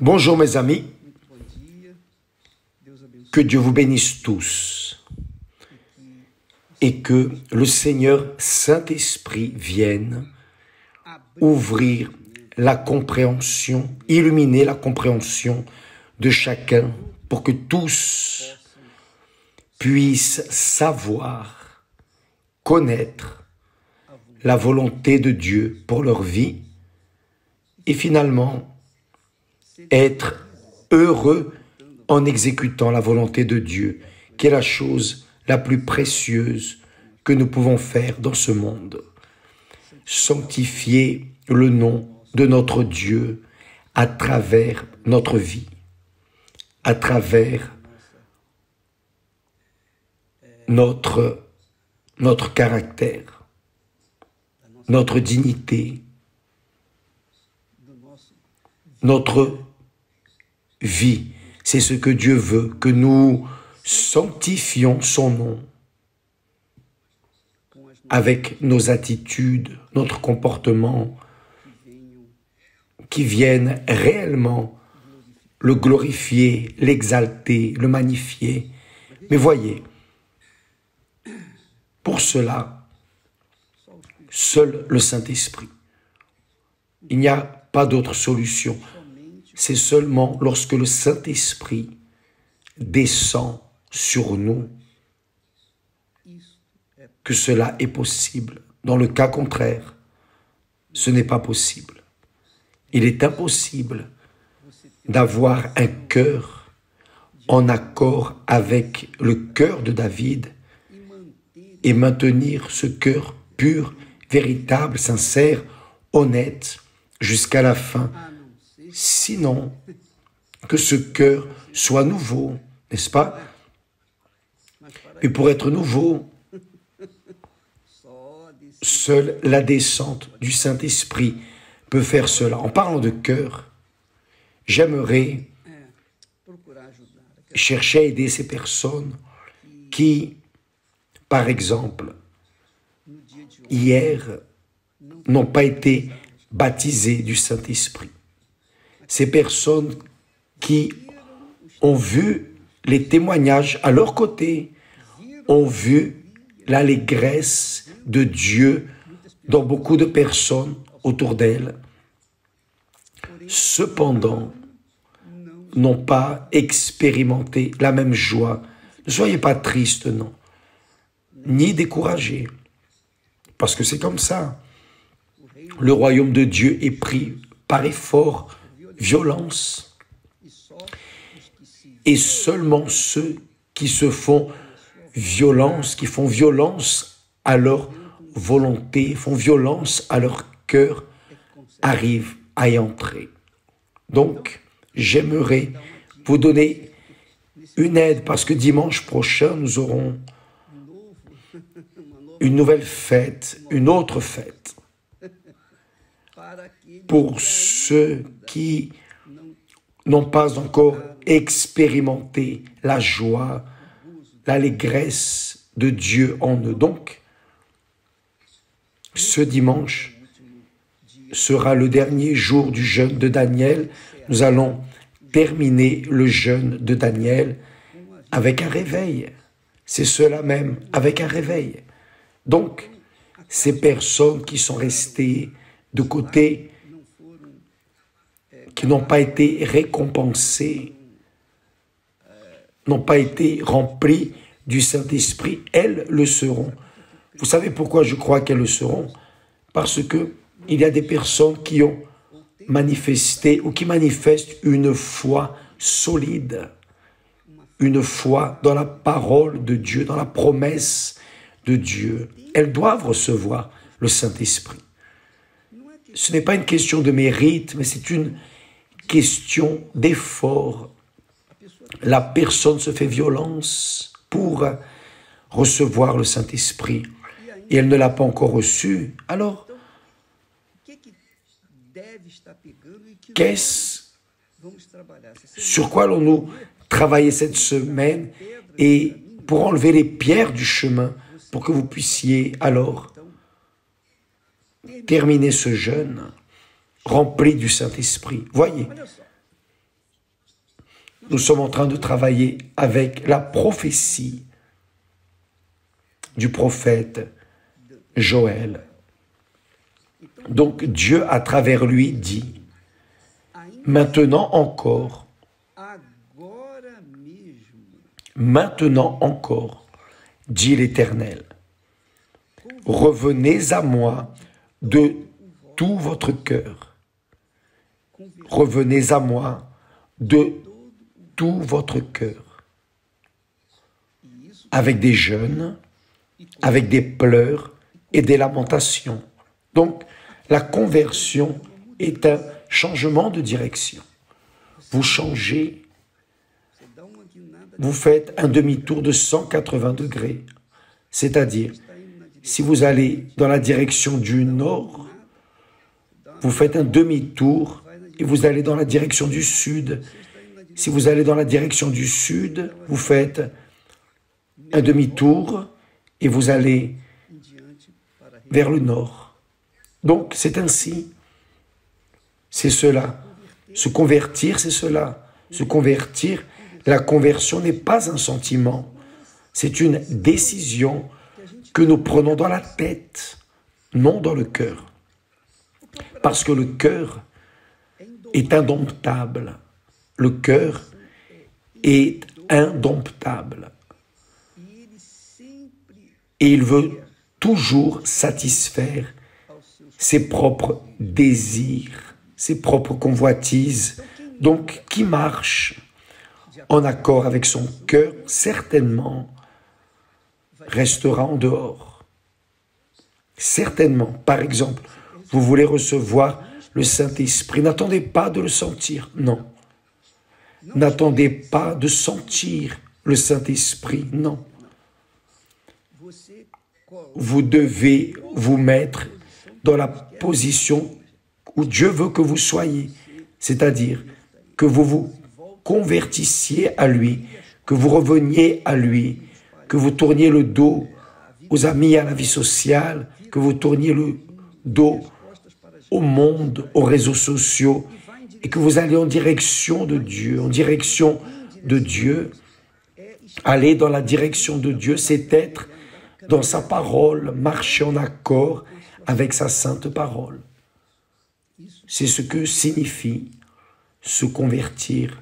Bonjour mes amis, que Dieu vous bénisse tous et que le Seigneur Saint-Esprit vienne ouvrir la compréhension, illuminer la compréhension de chacun pour que tous puissent savoir, connaître la volonté de Dieu pour leur vie et finalement être heureux en exécutant la volonté de Dieu, qui est la chose la plus précieuse que nous pouvons faire dans ce monde. Sanctifier le nom de notre Dieu à travers notre vie, à travers notre caractère, notre dignité, notre vie. C'est ce que Dieu veut, que nous sanctifions son nom avec nos attitudes, notre comportement, qui viennent réellement le glorifier, l'exalter, le magnifier. Mais voyez, pour cela, seul le Saint-Esprit. Il n'y a pas d'autre solution. C'est seulement lorsque le Saint-Esprit descend sur nous que cela est possible. Dans le cas contraire, ce n'est pas possible. Il est impossible d'avoir un cœur en accord avec le cœur de David et maintenir ce cœur pur, véritable, sincère, honnête, jusqu'à la fin. Sinon, que ce cœur soit nouveau, n'est-ce pas? Et pour être nouveau, seule la descente du Saint-Esprit peut faire cela. En parlant de cœur, j'aimerais chercher à aider ces personnes qui, par exemple, hier, n'ont pas été baptisées du Saint-Esprit. Ces personnes qui ont vu les témoignages à leur côté, ont vu l'allégresse de Dieu dans beaucoup de personnes autour d'elles, cependant, n'ont pas expérimenté la même joie. Ne soyez pas tristes, non, ni découragés, parce que c'est comme ça. Le royaume de Dieu est pris par effort, violence, et seulement ceux qui se font violence, qui font violence à leur volonté, font violence à leur cœur, arrivent à y entrer. Donc, j'aimerais vous donner une aide parce que dimanche prochain, nous aurons une nouvelle fête, une autre fête. Pour ceux qui n'ont pas encore expérimenté la joie, l'allégresse de Dieu en eux. Donc, ce dimanche sera le dernier jour du jeûne de Daniel. Nous allons terminer le jeûne de Daniel avec un réveil. C'est cela même, avec un réveil. Donc, ces personnes qui sont restées de côté, qui n'ont pas été récompensées, n'ont pas été remplies du Saint-Esprit, elles le seront. Vous savez pourquoi je crois qu'elles le seront? Parce que il y a des personnes qui ont manifesté ou qui manifestent une foi solide, une foi dans la parole de Dieu, dans la promesse de Dieu. Elles doivent recevoir le Saint-Esprit. Ce n'est pas une question de mérite, mais c'est une question d'effort. La personne se fait violence pour recevoir le Saint-Esprit et elle ne l'a pas encore reçu. Alors, sur quoi allons-nous travailler cette semaine et pour enlever les pierres du chemin pour que vous puissiez alors terminer ce jeûne rempli du Saint-Esprit? Voyez, nous sommes en train de travailler avec la prophétie du prophète Joël. Donc Dieu, à travers lui, dit, maintenant encore, dit l'Éternel, revenez à moi de tout votre cœur. Revenez à moi de tout votre cœur. Avec des jeûnes, avec des pleurs et des lamentations. Donc, la conversion est un changement de direction. Vous changez, vous faites un demi-tour de 180 degrés. C'est-à-dire, si vous allez dans la direction du nord, vous faites un demi-tour et vous allez dans la direction du sud. Si vous allez dans la direction du sud, vous faites un demi-tour et vous allez vers le nord. Donc, c'est ainsi. C'est cela. Se convertir, c'est cela. Se convertir, la conversion n'est pas un sentiment. C'est une décision que nous prenons dans la tête, non dans le cœur. Parce que le cœur est indomptable. Le cœur est indomptable. Et il veut toujours satisfaire ses propres désirs, ses propres convoitises. Donc, qui marche en accord avec son cœur, certainement, restera en dehors. Certainement. Par exemple, vous voulez recevoir le Saint-Esprit. N'attendez pas de le sentir. Non. N'attendez pas de sentir le Saint-Esprit. Non. Vous devez vous mettre dans la position où Dieu veut que vous soyez. C'est-à-dire que vous vous convertissiez à lui, que vous reveniez à lui, que vous tourniez le dos aux amis, à la vie sociale, que vous tourniez le dos au monde, aux réseaux sociaux, et que vous allez en direction de Dieu, Aller dans la direction de Dieu, c'est être dans sa parole, marcher en accord avec sa sainte parole. C'est ce que signifie se convertir.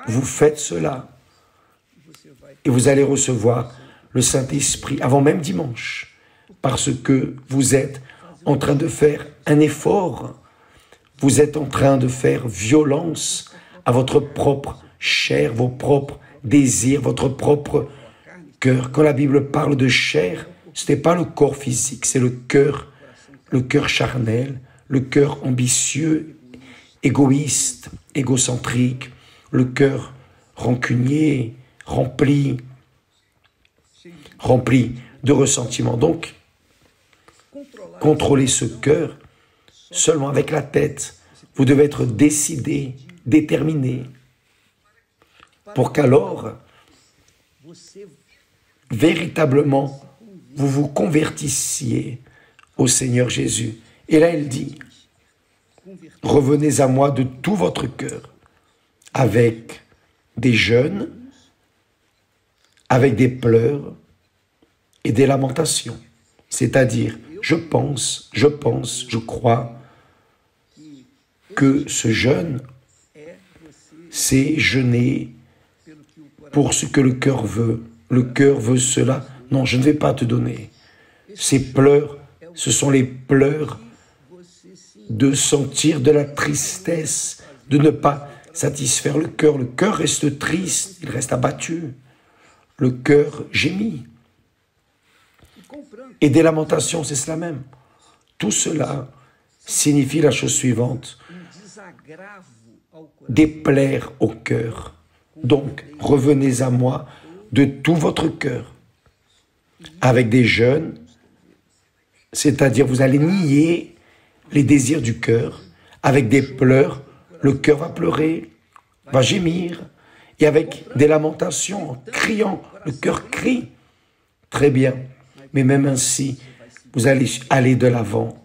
Vous faites cela et vous allez recevoir le Saint-Esprit avant même dimanche, parce que vous êtes en train de faire un effort, vous êtes en train de faire violence à votre propre chair, vos propres désirs, votre propre cœur. Quand la Bible parle de chair, ce n'est pas le corps physique, c'est le cœur charnel, le cœur ambitieux, égoïste, égocentrique, le cœur rancunier, rempli de ressentiment. Donc, contrôlez ce cœur seulement avec la tête. Vous devez être décidé, déterminé, pour qu'alors, véritablement, vous vous convertissiez au Seigneur Jésus. Et là, il dit, revenez à moi de tout votre cœur, avec des jeûnes, avec des pleurs et des lamentations. C'est-à-dire, je crois que ce jeûne, c'est jeûner pour ce que le cœur veut. Le cœur veut cela. Non, je ne vais pas te donner. Ces pleurs, ce sont les pleurs de sentir de la tristesse, de ne pas satisfaire le cœur. Le cœur reste triste, il reste abattu. Le cœur gémit. Et des lamentations, c'est cela même. Tout cela signifie la chose suivante: déplaire au cœur. Donc, revenez à moi de tout votre cœur, avec des jeûnes, c'est-à-dire vous allez nier les désirs du cœur, avec des pleurs, le cœur va pleurer, va gémir, et avec des lamentations, en criant, le cœur crie. Très bien, mais même ainsi, vous allez aller de l'avant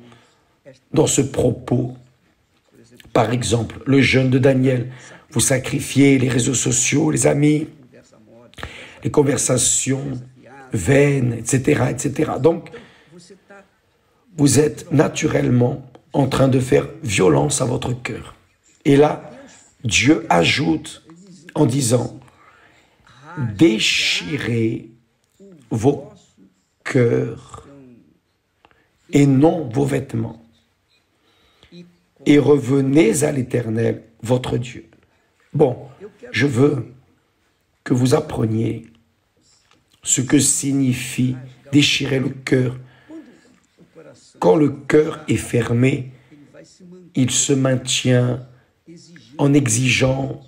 dans ce propos. Par exemple, le jeûne de Daniel. Vous sacrifiez les réseaux sociaux, les amis, les conversations vaines, etc., etc. Donc, vous êtes naturellement en train de faire violence à votre cœur. Et là, Dieu ajoute en disant, déchirez vos cœurs et non vos vêtements, et revenez à l'Éternel, votre Dieu. Bon, je veux que vous appreniez ce que signifie déchirer le cœur. Quand le cœur est fermé, il se maintient en exigeant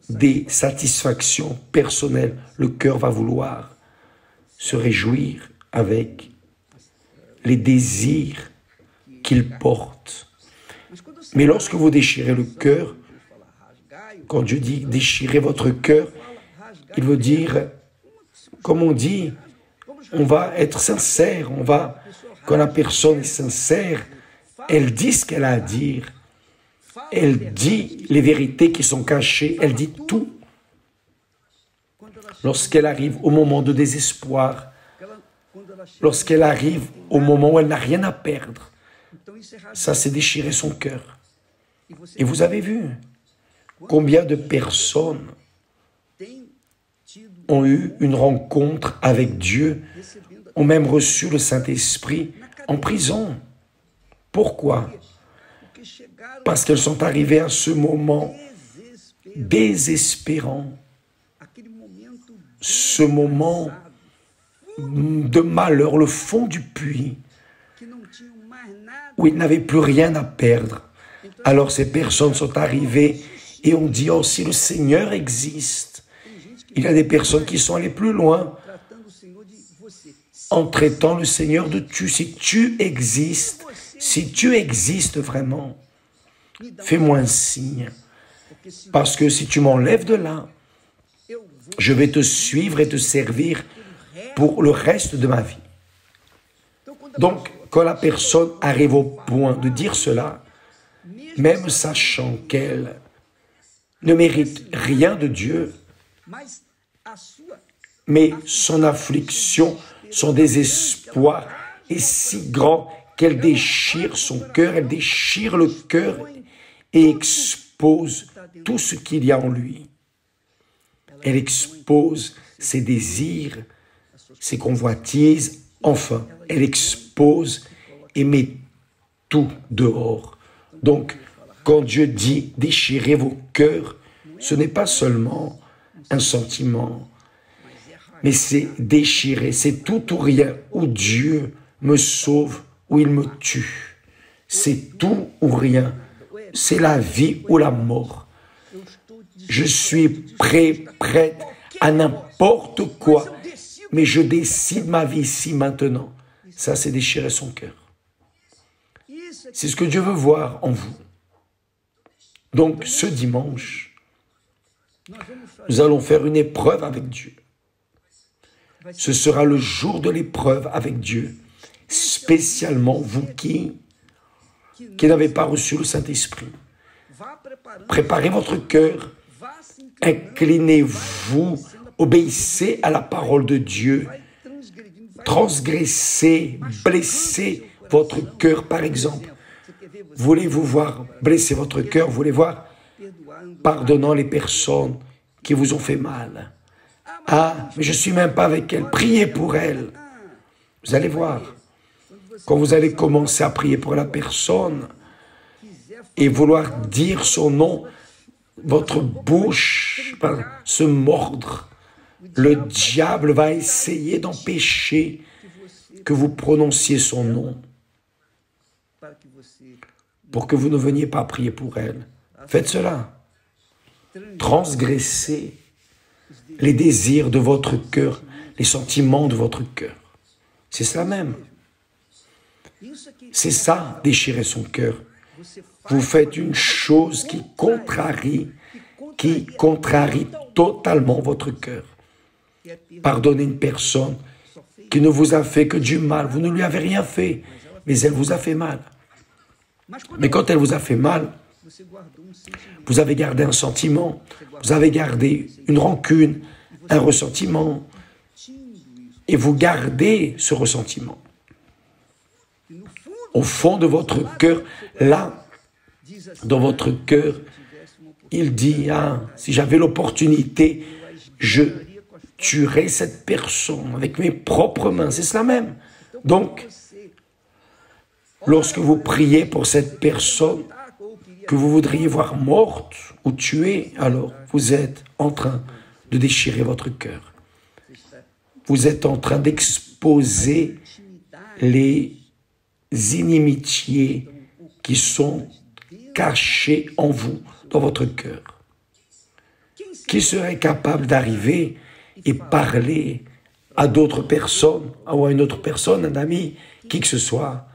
des satisfactions personnelles. Le cœur va vouloir se réjouir avec les désirs qu'il porte. Mais lorsque vous déchirez le cœur, quand Dieu dit déchirer votre cœur, il veut dire, comme on dit, on va être sincère, quand la personne est sincère, elle dit ce qu'elle a à dire, elle dit les vérités qui sont cachées, elle dit tout. Lorsqu'elle arrive au moment de désespoir, lorsqu'elle arrive au moment où elle n'a rien à perdre, ça c'est déchirer son cœur. Et vous avez vu combien de personnes ont eu une rencontre avec Dieu, ont même reçu le Saint-Esprit en prison. Pourquoi? Parce qu'elles sont arrivées à ce moment désespérant, ce moment de malheur, le fond du puits, où ils n'avaient plus rien à perdre. Alors ces personnes sont arrivées et ont dit, oh, si le Seigneur existe, il y a des personnes qui sont allées plus loin en traitant le Seigneur de tu. Si tu existes vraiment, fais-moi un signe. Parce que si tu m'enlèves de là, je vais te suivre et te servir pour le reste de ma vie. Donc, quand la personne arrive au point de dire cela, même sachant qu'elle ne mérite rien de Dieu, mais son affliction, son désespoir est si grand qu'elle déchire son cœur, elle déchire le cœur et expose tout ce qu'il y a en lui. Elle expose ses désirs, ses convoitises, enfin, elle expose et met tout dehors. Donc, quand Dieu dit « déchirez vos cœurs », ce n'est pas seulement un sentiment, mais c'est déchirer, c'est tout ou rien, où Dieu me sauve, où il me tue. C'est tout ou rien, c'est la vie ou la mort. Je suis prête à n'importe quoi, mais je décide ma vie ici, maintenant. Ça, c'est déchirer son cœur. C'est ce que Dieu veut voir en vous. Donc, ce dimanche, nous allons faire une épreuve avec Dieu. Ce sera le jour de l'épreuve avec Dieu, spécialement vous qui n'avez pas reçu le Saint-Esprit. Préparez votre cœur, inclinez-vous, obéissez à la parole de Dieu, transgressez, blessez votre cœur, par exemple. Voulez-vous voir blesser votre cœur? Voulez voir pardonnant les personnes qui vous ont fait mal? Ah, mais je ne suis même pas avec elles. Priez pour elles. Vous allez voir. Quand vous allez commencer à prier pour la personne et vouloir dire son nom, votre bouche va se mordre. Le diable va essayer d'empêcher que vous prononciez son nom pour que vous ne veniez pas prier pour elle. Faites cela. Transgressez les désirs de votre cœur, les sentiments de votre cœur. C'est cela même. C'est ça, déchirer son cœur. Vous faites une chose qui contrarie totalement votre cœur. Pardonnez une personne qui ne vous a fait que du mal. Vous ne lui avez rien fait, mais elle vous a fait mal. Mais quand elle vous a fait mal, Vous avez gardé un sentiment, vous avez gardé une rancune, un ressentiment, et vous gardez ce ressentiment. Au fond de votre cœur, là, dans votre cœur, il dit, ah, si j'avais l'opportunité, je tuerais cette personne avec mes propres mains. C'est cela même. Donc, lorsque vous priez pour cette personne que vous voudriez voir morte ou tuée, alors vous êtes en train de déchirer votre cœur. Vous êtes en train d'exposer les inimitiés qui sont cachées en vous, dans votre cœur. Qui serait capable d'arriver et parler à d'autres personnes, ou à une autre personne, un ami, qui que ce soit,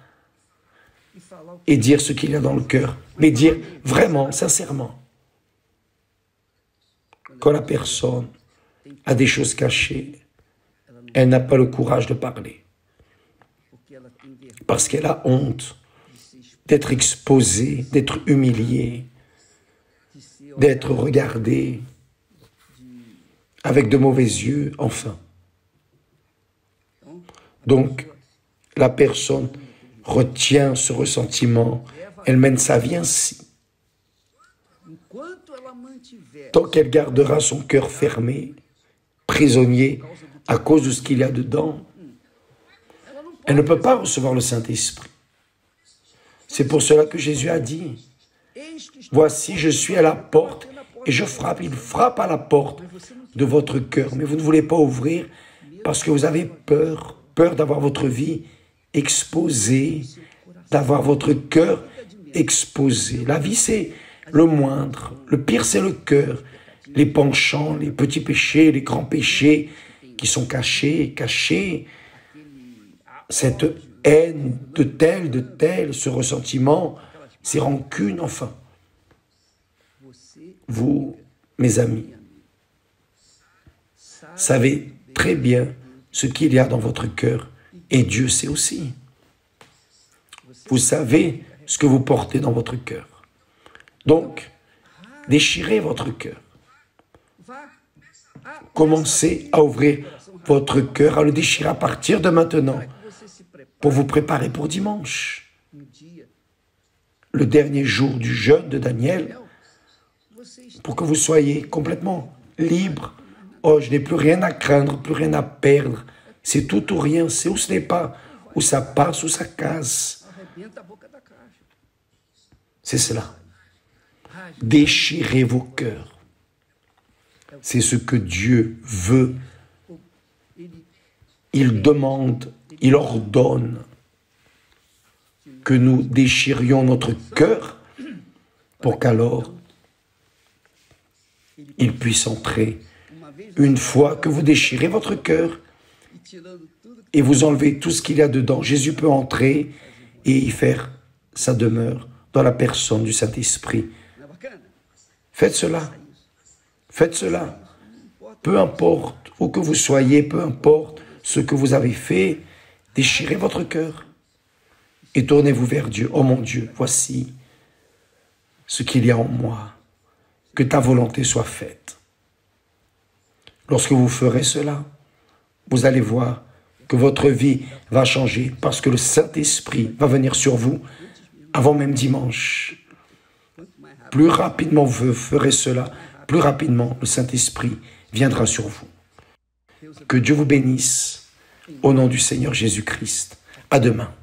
et dire ce qu'il y a dans le cœur, mais dire vraiment, sincèrement, quand la personne a des choses cachées, elle n'a pas le courage de parler, parce qu'elle a honte d'être exposée, d'être humiliée, d'être regardée avec de mauvais yeux, enfin. Donc, la personne retient ce ressentiment, elle mène sa vie ainsi. Tant qu'elle gardera son cœur fermé, prisonnier, à cause de ce qu'il y a dedans, elle ne peut pas recevoir le Saint-Esprit. C'est pour cela que Jésus a dit, « Voici, je suis à la porte et je frappe. » Il frappe à la porte de votre cœur, mais vous ne voulez pas ouvrir parce que vous avez peur, peur d'avoir votre vie exposée, d'avoir votre cœur exposé. La vie, c'est le moindre. Le pire, c'est le cœur. Les penchants, les petits péchés, les grands péchés qui sont cachés, cette haine de tel, ce ressentiment, ces rancunes, enfin. Vous, mes amis, savez très bien ce qu'il y a dans votre cœur, et Dieu sait aussi. Vous savez ce que vous portez dans votre cœur. Donc, déchirez votre cœur. Commencez à ouvrir votre cœur, à le déchirer à partir de maintenant, pour vous préparer pour dimanche. Le dernier jour du jeûne de Daniel, pour que vous soyez complètement libre. Oh, je n'ai plus rien à craindre, plus rien à perdre. C'est tout ou rien, c'est où ce n'est pas, où ça passe, où ça casse. C'est cela. Déchirez vos cœurs. C'est ce que Dieu veut. Il demande, il ordonne que nous déchirions notre cœur pour qu'alors il puisse entrer. Une fois que vous déchirez votre cœur et vous enlevez tout ce qu'il y a dedans, Jésus peut entrer et y faire sa demeure dans la personne du Saint-Esprit. Faites cela. Faites cela. Peu importe où que vous soyez, peu importe ce que vous avez fait, déchirez votre cœur et tournez-vous vers Dieu. Oh mon Dieu, voici ce qu'il y a en moi. Que ta volonté soit faite. Lorsque vous ferez cela, vous allez voir que votre vie va changer parce que le Saint-Esprit va venir sur vous avant même dimanche. Plus rapidement vous ferez cela, plus rapidement le Saint-Esprit viendra sur vous. Que Dieu vous bénisse au nom du Seigneur Jésus-Christ. À demain.